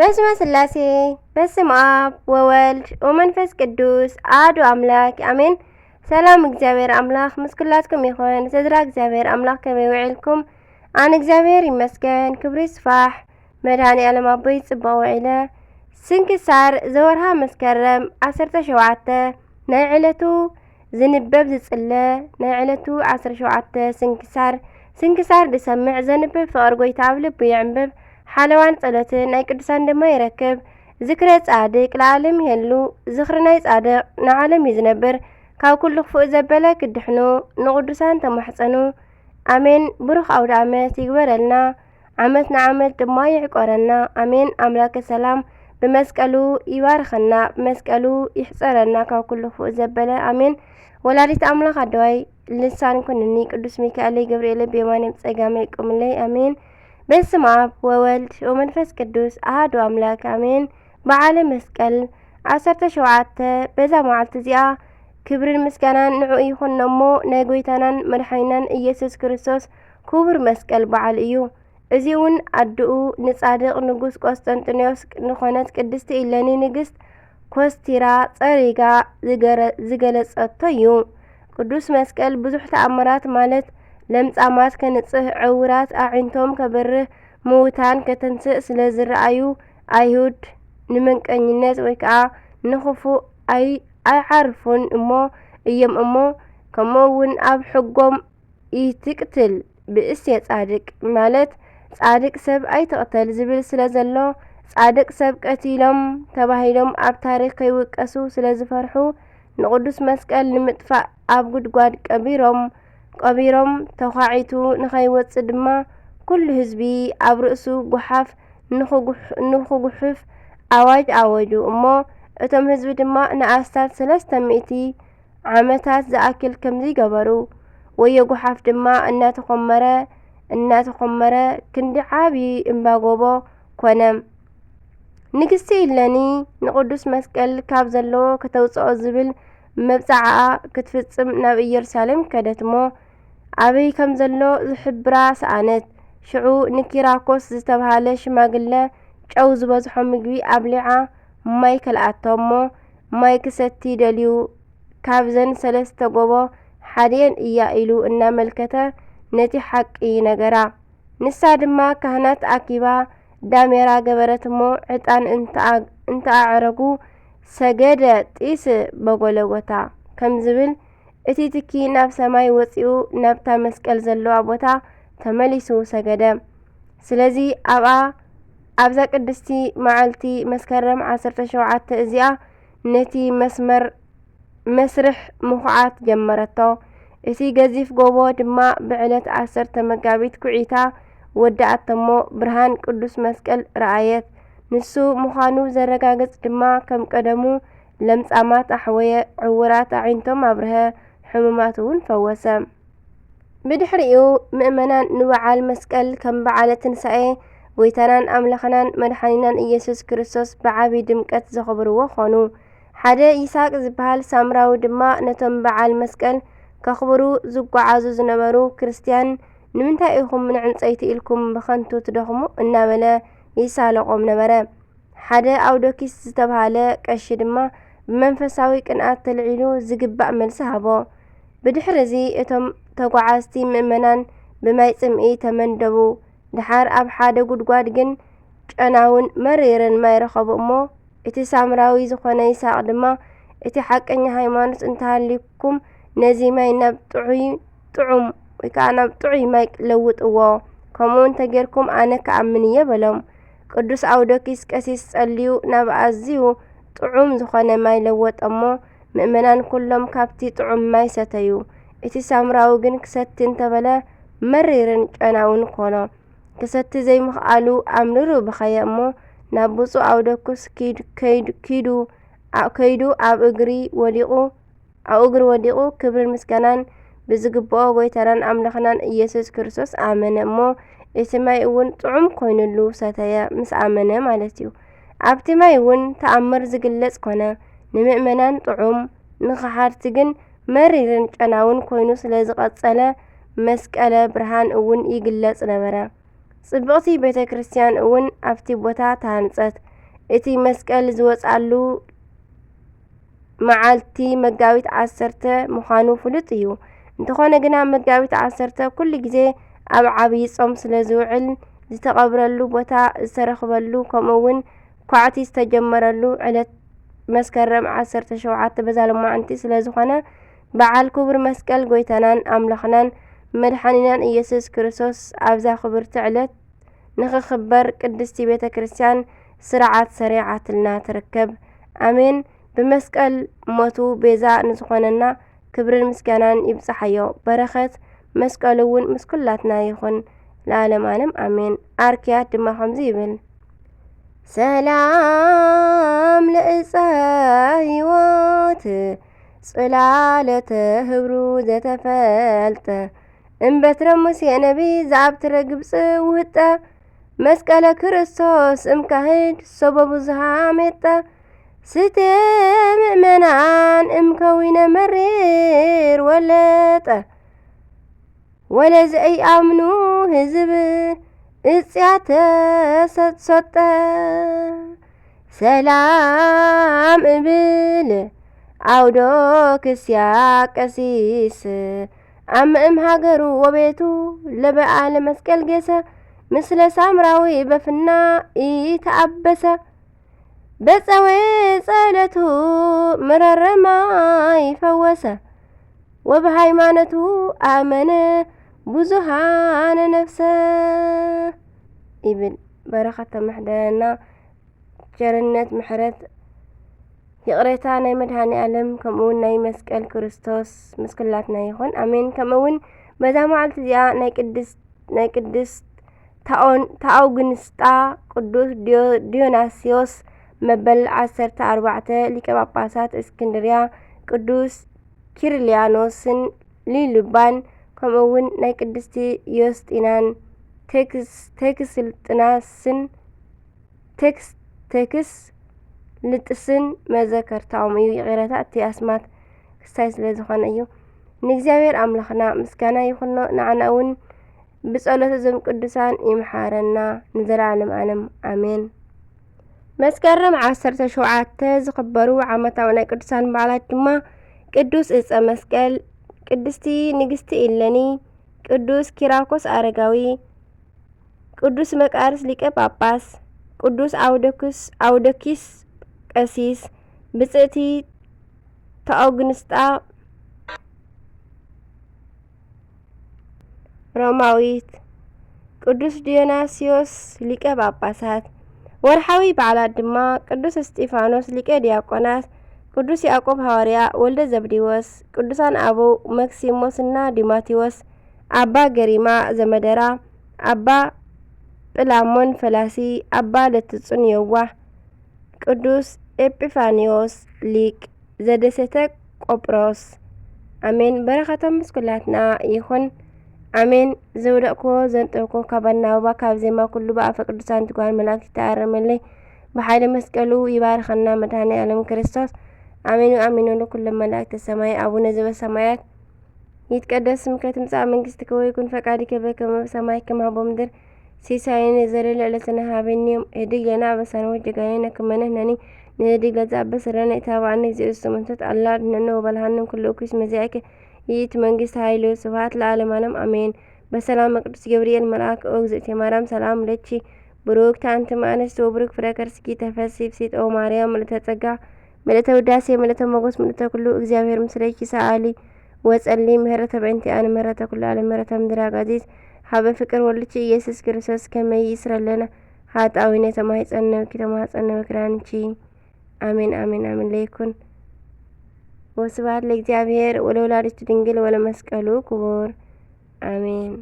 በስመ ስላሴ በስመ አብ ወወልድ ወመንፈስ ቅዱስ አሐዱ አምላክ አሜን። ሰላም እግዚአብሔር አምላክ ምስኩላትኩም ይኹን። ስድራ እግዚአብሔር አምላክ ከመይ ውዒልኩም? አነ እግዚአብሔር ይመስገን ክብሪ ይስፋሕ። መድኃኔዓለም አቦይ ጽቡቕ ውዒለ። ስንክሳር ዘወርሃ መስከረም 17 ናይ ዕለቱ ዝንበብ ዝጽለ ናይ ዕለቱ 17 ስንክሳር ድሰምዕ ዘንብብ ፍቕር ጎይታ ኣብ ልቡ ይዕንብብ ሓለዋን ጸሎትን ናይ ቅዱሳን ድማ ይረክብ። ዝክረ ጻድቅ ለዓለም ይሄሉ ዝኽሪ ናይ ጻድቕ ንዓለም ይዝነብር። ካብ ኩሉ ክፉእ ዘበለ ክድሕኑ ንቕዱሳን ተማሕፀኑ ኣሜን። ብሩኽ ኣውደ ዓመት ይግበረልና ዓመት ንዓመት ድማ ይዕቆረና ኣሜን። ኣምላከ ሰላም ብመስቀሉ ይባርኸና ብመስቀሉ ይሕፀረና ካብ ኩሉ ክፉእ ዘበለ ኣሜን። ወላዲት ኣምላኽ ኣደዋይ ልሳን ኩንኒ ቅዱስ ሚካኤል ገብርኤል ብየማነይ ብጸጋመይ ይቁምለይ ኣሜን። በስመ አብ ወወልድ ወመንፈስ ቅዱስ አሐዱ አምላክ አሜን። በዓለ መስቀል 17 በዛ መዓልቲ እዚኣ ክብርን ምስጋናን ንዑ ይኹን እሞ ናይ ጎይታናን መድሓኒናን ኢየሱስ ክርስቶስ ክቡር መስቀል በዓል እዩ። እዚ እውን ኣድኡ ንጻድቕ ንጉስ ቆስጠንጢኖስ ንኾነት ቅድስቲ ኢለኒ ንግስት ኮስቲራ ጸሪጋ ዝገለጸቶ እዩ። ቅዱስ መስቀል ብዙሕ ተኣምራት ማለት ለምጻማት ከንጽህ ዕውራት ኣዒንቶም ከበርህ ምውታን ከተንስእ ስለ ዝረአዩ ኣይሁድ ንመንቀኝነት ወይ ከዓ ንኽፉእ ኣይዓርፉን እሞ እዮም እሞ ከምኡውን ኣብ ሕጎም ይትቅትል ብእስየ ጻድቅ ማለት ጻድቅ ሰብ ኣይትቕተል ዝብል ስለ ዘሎ ጻድቅ ሰብ ቀቲሎም ተባሂሎም ኣብ ታሪክ ከይውቀሱ ስለ ዝፈርሑ ንቅዱስ መስቀል ንምጥፋእ ኣብ ጉድጓድ ቀቢሮም ተዃዒቱ ንኸይወፅእ ድማ ኩሉ ህዝቢ ኣብ ርእሱ ጉሓፍ ንኽጉሕፍ ኣዋጅ ኣወጁ እሞ እቶም ህዝቢ ድማ ንኣስታት 300 ዓመታት ዝኣክል ከምዚ ገበሩ። ወየ ጉሓፍ ድማ እናተኾመረ ክንዲ ዓብዪ እምባጎቦ ኮነ። ንግስቲ ኢለኒ ንቅዱስ መስቀል ካብ ዘለዎ ከተውፅኦ ዝብል መብፃዕኣ ክትፍጽም ናብ ኢየሩሳሌም ከደትሞ ኣበይ ከም ዘሎ ዝሕብራ ሰኣነት። ሽዑ ንኪራኮስ ዝተባሃለ ሽማግለ ጨው ዝበዝሖ ምግቢ ኣብሊዓ ማይ ከልኣቶሞ ማይ ክሰቲ ደልዩ ካብዘን 3 ጎቦ ሓድየን እያ ኢሉ እናመልከተ ነቲ ሓቂ ነገራ። ንሳ ድማ ካህናት ኣኪባ ዳሜራ ገበረትሞ ዕጣን እንተኣዕረጉ ሰገደ ጢስ በጎለጎታ ከም ዝብል እቲ ትኪ ናብ ሰማይ ወፂኡ ናብታ መስቀል ዘለዋ ቦታ ተመሊሱ ሰገደ። ስለዚ ኣብዛ ቅድስቲ መዓልቲ መስከረም 17 እዚኣ ነቲ መስርሕ ምኹዓት ጀመረቶ። እቲ ገዚፍ ጎቦ ድማ ብዕለት 10 መጋቢት ኩዒታ ወዳእተሞ ብርሃን ቅዱስ መስቀል ረኣየት። ንሱ ምዃኑ ዘረጋግጽ ድማ ከም ቀደሙ ለምጻማት ኣሕወየ ዕውራት ኣዒንቶም ኣብርሀ ሕሙማት እውን ፈወሰ። ብድሕሪኡ ምእመናን ንበዓል መስቀል ከም በዓለ ትንሳኤ ጎይታናን ኣምላኽናን መድሓኒናን ኢየሱስ ክርስቶስ ብዓብዪ ድምቀት ዘኽብርዎ ኾኑ። ሓደ ይስሐቅ ዝበሃል ሳምራዊ ድማ ነቶም በዓል መስቀል ከኽብሩ ዝጓዓዙ ዝነበሩ ክርስቲያን ንምንታይ ኢኹም ንዕንፀይቲ ኢልኩም ብኸንቱ ትደኽሙ እናበለ ይሳለቖም ነበረ። ሓደ ኣውዶኪስ ዝተባሃለ ቀሺ ድማ ብመንፈሳዊ ቅንኣት ተልዒሉ ዝግባእ መልሲ ሃቦ። ብድሕሪ እዚ እቶም ተጓዓዝቲ ምእመናን ብማይ ጽምኢ ተመንደቡ። ድሓር ኣብ ሓደ ጉድጓድ ግን ጨናውን መሪርን ማይ ረኸቡ እሞ እቲ ሳምራዊ ዝኾነ ይስሐቅ ድማ እቲ ሓቀኛ ሃይማኖት እንተሃልዩኩም ነዚ ማይ ናብ ጥዑም ወይ ከዓ ናብ ጥዑይ ማይ ለውጥዎ ከምኡ እንተጌርኩም ኣነ ከኣምን እየ በሎም። ቅዱስ ኣውዶኪስ ቀሲስ ጸልዩ ናብ ኣዝዩ ጥዑም ዝኾነ ማይ ለወጠ እሞ ምእመናን ኩሎም ካብቲ ጥዑም ማይ ሰተዩ። እቲ ሳምራዊ ግን ክሰቲ እንተበለ መሪርን ጨናውን ኮኖ። ክሰቲ ዘይምኽኣሉ ኣምርሩ ብኸየ እሞ ናብ ብፁዕ ኣውዶኪስ ከይዱ ኣብ እግሪ ወዲቑ ክብርን ምስጋናን ብዝግብኦ ጎይታናን ኣምላኽናን ኢየሱስ ክርስቶስ ኣመነ እሞ እቲ ማይ እውን ጥዑም ኮይኑሉ ሰተየ ምስ ኣመነ ማለት እዩ። ኣብቲ ማይ እውን ተኣምር ዝግለጽ ኮነ። ንምእመናን ጥዑም ንኸሓድቲ ግን መሪርን ጨናውን ኮይኑ ስለ ዝቐጸለ መስቀለ ብርሃን እውን ይግለጽ ነበረ። ጽብቕቲ ቤተ ክርስቲያን እውን ኣብቲ ቦታ ተሃንጸት። እቲ መስቀል ዝወጻሉ መዓልቲ መጋቢት 10 ምዃኑ ፍሉጥ እዩ። እንተኾነ ግና መጋቢት 10 ኩሉ ግዜ ኣብ ዓብይ ጾም ስለ ዝውዕል ዝተቐብረሉ ቦታ ዝተረኽበሉ ከምኡውን ኳዕቲ ዝተጀመረሉ ዕለት መስከረም 17 በዛ ሎማዓንቲ ስለ ዝኾነ በዓል ክቡር መስቀል ጎይታናን ኣምላኽናን መድሓኒናን ኢየሱስ ክርስቶስ ኣብዛ ክብርቲ ዕለት ንኽኽበር ቅድስቲ ቤተ ክርስቲያን ስርዓት ሰሪዓትልና ትርከብ። ኣሜን። ብመስቀል ሞቱ ቤዛ ንዝኾነና ክብርን ምስጋናን ይብጽሓዮ። በረኸት መስቀሉ እውን ምስ ኩላትና ይኹን ለዓለም ዓለም ኣሜን። ኣርክያት ድማ ከምዚ ይብል ሰላም ለእፀ ሕይወት ጽላለተ ህብሩ ዘተፈልጠ እምበትረ ሙሴ ነቢ ዝኣብትረ ግብፂ ውህጠ መስቀለ ክርስቶስ እምካህድ ሰበቡ ዝሃሜጠ ስቴ ምእመናን እምከዊነ መሪር ወለጠ ወለዘይ ኣምኑ ህዝብ እጽያተ ሰጠ ሰላም እብል አውዶ ክስያ ቀሲስ አምእም ሃገሩ ወቤቱ ለበዓለ መስቀል ጌሰ ምስለ ሳምራዊ በፍና ኢተአበሰ በፀዌ ጸለቱ ምረረማ ይፈወሰ ወበሃይማኖቱ አመነ ብዙሃነ ነፍሰ ይብል። በረኸተ መሕደረና ቸርነት ምሕረት ይቕሬታ ናይ መድኃኒ ዓለም ከምኡውን ናይ መስቀል ክርስቶስ ምስክላትና ይኹን ኣሜን። ከምኡውን በዛ መዓልቲ እዚኣ ናይ ቅድስ ታኦግንስጣ ቅዱስ ዲዮናስዮስ መበል 14 ሊቀ ጳጳሳት እስክንድርያ ቅዱስ ኪርልያኖስን ሊልባን ከምኡውን ናይ ቅድስቲ ዮስጢናን ቴክስልጥናስን ቴክስ ልጥስን መዘከርታኦም እዩ። ይቕረታ እቲ ኣስማት ክስታይ ስለ ዝኾነ እዩ። ንእግዚኣብሔር ኣምላኽና ምስጋና ይኹኖ ንዓና እውን ብጸሎት እዞም ቅዱሳን ይምሓረና ንዘለዓለም ዓለም ኣሜን። መስከረም 17 ዝኽበሩ ዓመታዊ ናይ ቅዱሳን በዓላት ድማ ቅዱስ ዕፀ መስቀል፣ ቅድስቲ ንግስቲ ኢለኒ፣ ቅዱስ ኪራኮስ አረጋዊ፣ ቅዱስ መቃርስ ሊቀ ጳጳስ፣ ቅዱስ አውዶኪስ ቀሲስ፣ ብጽእቲ ታኦግንስጣ ሮማዊት፣ ቅዱስ ዲዮናስዮስ ሊቀ ጳጳሳት። ወርሓዊ በዓላት ድማ ቅዱስ እስጢፋኖስ ሊቀ ዲያቆናት፣ ቅዱስ ያዕቆብ ሐዋርያ ወልደ ዘብዴዎስ፣ ቅዱሳን አበው መክሲሞስና ዲማቴዎስ፣ አባ ገሪማ ዘመደራ፣ አባ ጵላሞን ፈላሲ፣ አባ ለትጹን የዋህ፣ ቅዱስ ኤጲፋኒዮስ ሊቅ ዘደሰተ ቆጵሮስ አሜን። በረኸቶም ምስኩላትና ይኹን አሜን። ዘውደቅክዎ ዘንጠብኮ ካባና አበባ ካብ ዜማ ኩሉ በአፈ ቅዱሳን ትጓን መላእክት ተአረመለይ በኃይለ መስቀሉ ይባርከና መድኃኔ ዓለም ክርስቶስ አሜን አሜን። ለኩሉ መላእክት ሰማይ አቡነ ዘበሰማያት ይትቀደስ ስምከ ትምጻእ መንግሥትከ ወይኩን ፈቃድከ በከመ በሰማይ ከማሁ በምድር ሲሳየነ ዘለለ ዕለትነ ሀበነ ህድግ ለነ አበሳነ ወጌጋየነ ከመ ንሕነኒ ንህድግ ለዘአበሰለነ ኢታብአነ እግዚእነ መንቶት አላ ድኅነነ ወበልሐነ ኩሉ እኩይ መዚአከ ይእቲ መንግሥት ኃይል ስብሐት ለዓለመ ዓለም አሜን። በሰላም ቅዱስ ገብርኤል መልአክ ኦ እግዝእቴ ማርያም ሰላም ለኪ ብሩክት አንቲ እምአንስት ወብሩክ ፍሬ ከርሥኪ ተፈሥሒ ፍሥሕት ኦ ማርያም ምልዕተ ጸጋ ምልዕተ ውዳሴ ምልዕተ ሞገስ ምልዕተ ኩሉ እግዚአብሔር ምስለኪ ሰአሊ ወጸሊ ምህረተ በእንቲአነ ምህረተ ኩሉ ዓለም ምህረተ ምድር አጋዚዝ ሀበ ፍቅር ወልድኪ ኢየሱስ ክርስቶስ ከመ ይስረለነ ኃጣውኢነ ተማኅፀነ በክራንቺ አሜን አሜን አሜን። ለይኩን ወስብሐት ለእግዚአብሔር ወለወላዲቱ ድንግል ወለመስቀሉ ክቡር አሜን።